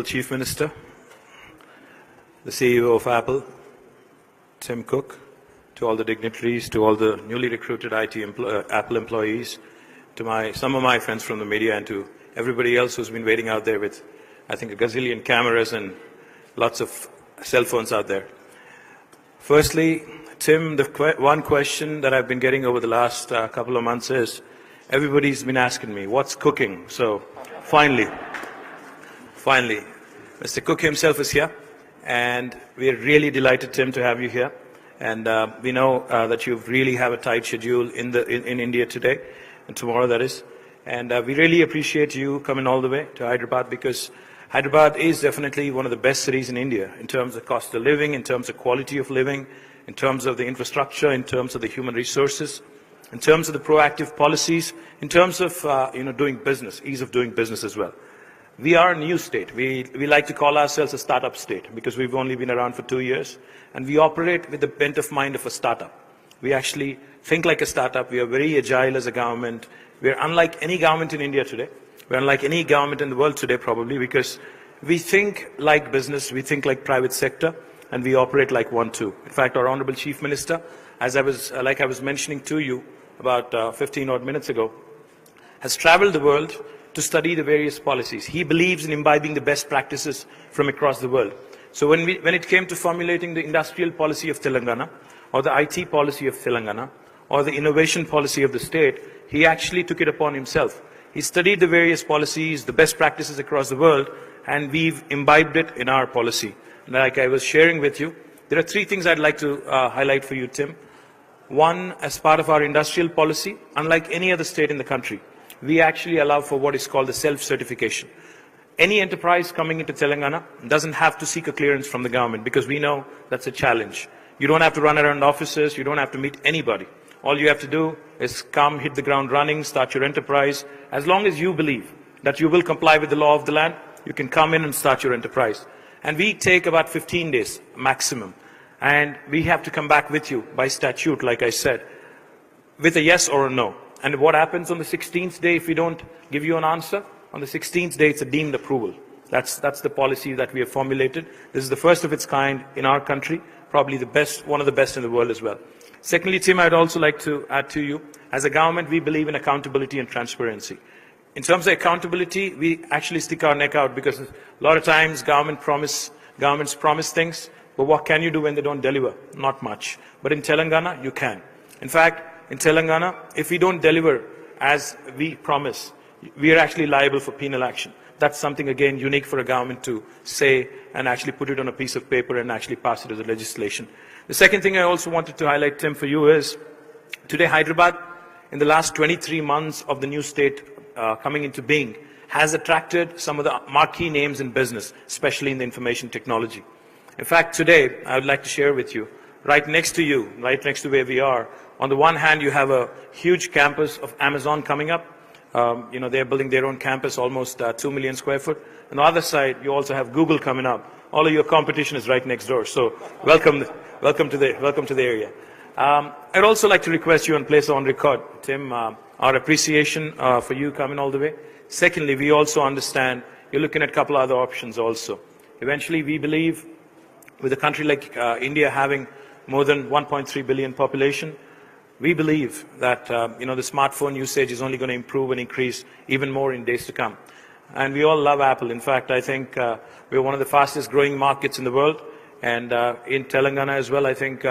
Chief Minister, the CEO of Apple, Tim Cook, to all the dignitaries, to all the newly recruited Apple employees, to some of my friends from the media, and to everybody else who's been waiting out there with, I think, a gazillion cameras and lots of cell phones out there. Firstly, Tim, the one question that I've been getting over the last couple of months is, everybody's been asking me, what's cooking? So finally, Mr. Cook himself is here, and we're really delighted, Tim, to have you here. And we know that you really have a tight schedule in India today, and tomorrow that is. And we really appreciate you coming all the way to Hyderabad, because Hyderabad is definitely one of the best cities in India in terms of cost of living, in terms of quality of living, in terms of the infrastructure, in terms of the human resources, in terms of the proactive policies, in terms of doing business, ease of doing business as well. We are a new state. We like to call ourselves a startup state because we've only been around for 2 years, and we operate with the bent of mind of a startup. We actually think like a startup. We are very agile as a government. We are unlike any government in India today. We're unlike any government in the world today, probably, because we think like business, we think like private sector, and we operate like one too. In fact, our Honorable Chief Minister, as I was mentioning to you about 15 odd minutes ago, has traveled the world to study the various policies. He believes in imbibing the best practices from across the world. So when it came to formulating the industrial policy of Telangana, or the IT policy of Telangana, or the innovation policy of the state, he actually took it upon himself. He studied the various policies, the best practices across the world, and we've imbibed it in our policy. And like I was sharing with you, there are 3 things I'd like to highlight for you, Tim. One, as part of our industrial policy, unlike any other state in the country, we actually allow for what is called the self-certification. Any enterprise coming into Telangana doesn't have to seek a clearance from the government, because we know that's a challenge. You don't have to run around offices, you don't have to meet anybody. All you have to do is come, hit the ground running, start your enterprise. As long as you believe that you will comply with the law of the land, you can come in and start your enterprise. And we take about 15 days maximum. And we have to come back with you by statute, like I said, with a yes or a no. And what happens on the 16th day if we don't give you an answer? On the 16th day, it's a deemed approval. That's the policy that we have formulated. This is the first of its kind in our country, probably the best, one of the best in the world as well. Secondly, Tim, I'd also like to add to you, as a government, we believe in accountability and transparency. In terms of accountability, we actually stick our neck out, because a lot of times governments promise things, but what can you do when they don't deliver? Not much. But in Telangana, you can. In fact, in Telangana, if we don't deliver as we promise, we are actually liable for penal action. That's something, again, unique for a government to say and actually put it on a piece of paper and actually pass it as a legislation. The second thing I also wanted to highlight, Tim, for you is, today Hyderabad, in the last 23 months of the new state coming into being, has attracted some of the marquee names in business, especially in the information technology. In fact, today, I would like to share with you, right next to you, right next to where we are, on the one hand, you have a huge campus of Amazon coming up. They're building their own campus, almost 2 million square foot. On the other side, you also have Google coming up. All of your competition is right next door. So welcome to the area. I'd also like to request you and place on record, Tim, our appreciation for you coming all the way. Secondly, we also understand you're looking at a couple other options also. Eventually, we believe with a country like India having more than 1.3 billion population, we believe that the smartphone usage is only going to improve and increase even more in days to come. And we all love Apple. In fact, I think we're one of the fastest growing markets in the world. And in Telangana as well, I think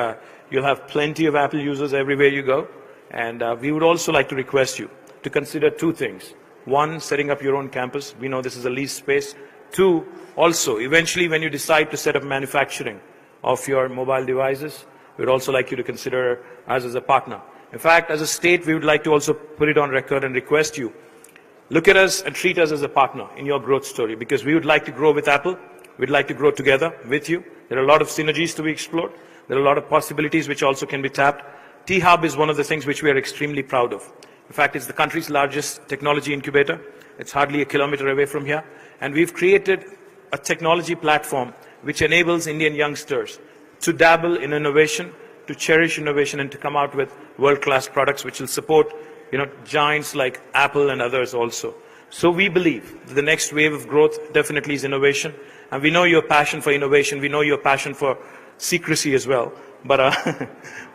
you'll have plenty of Apple users everywhere you go. And we would also like to request you to consider 2 things. 1, setting up your own campus. We know this is a leased space. 2, also, eventually when you decide to set up manufacturing of your mobile devices, we'd also like you to consider us as a partner. In fact, as a state, we would like to also put it on record and request you, look at us and treat us as a partner in your growth story, because we would like to grow with Apple. We'd like to grow together with you. There are a lot of synergies to be explored. There are a lot of possibilities which also can be tapped. T-Hub is one of the things which we are extremely proud of. In fact, it's the country's largest technology incubator. It's hardly a kilometer away from here. And we've created a technology platform which enables Indian youngsters to dabble in innovation, to cherish innovation, and to come out with world-class products which will support giants like Apple and others also. So we believe that the next wave of growth definitely is innovation. And we know your passion for innovation. We know your passion for secrecy as well. But,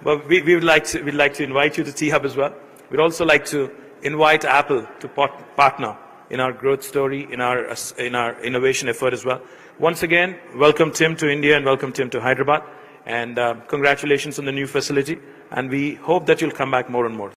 but we'd like to invite you to T-Hub as well. We'd also like to invite Apple to partner in our growth story, in our innovation effort as well. Once again, welcome Tim to India and welcome Tim to Hyderabad. And congratulations on the new facility. And we hope that you'll come back more and more.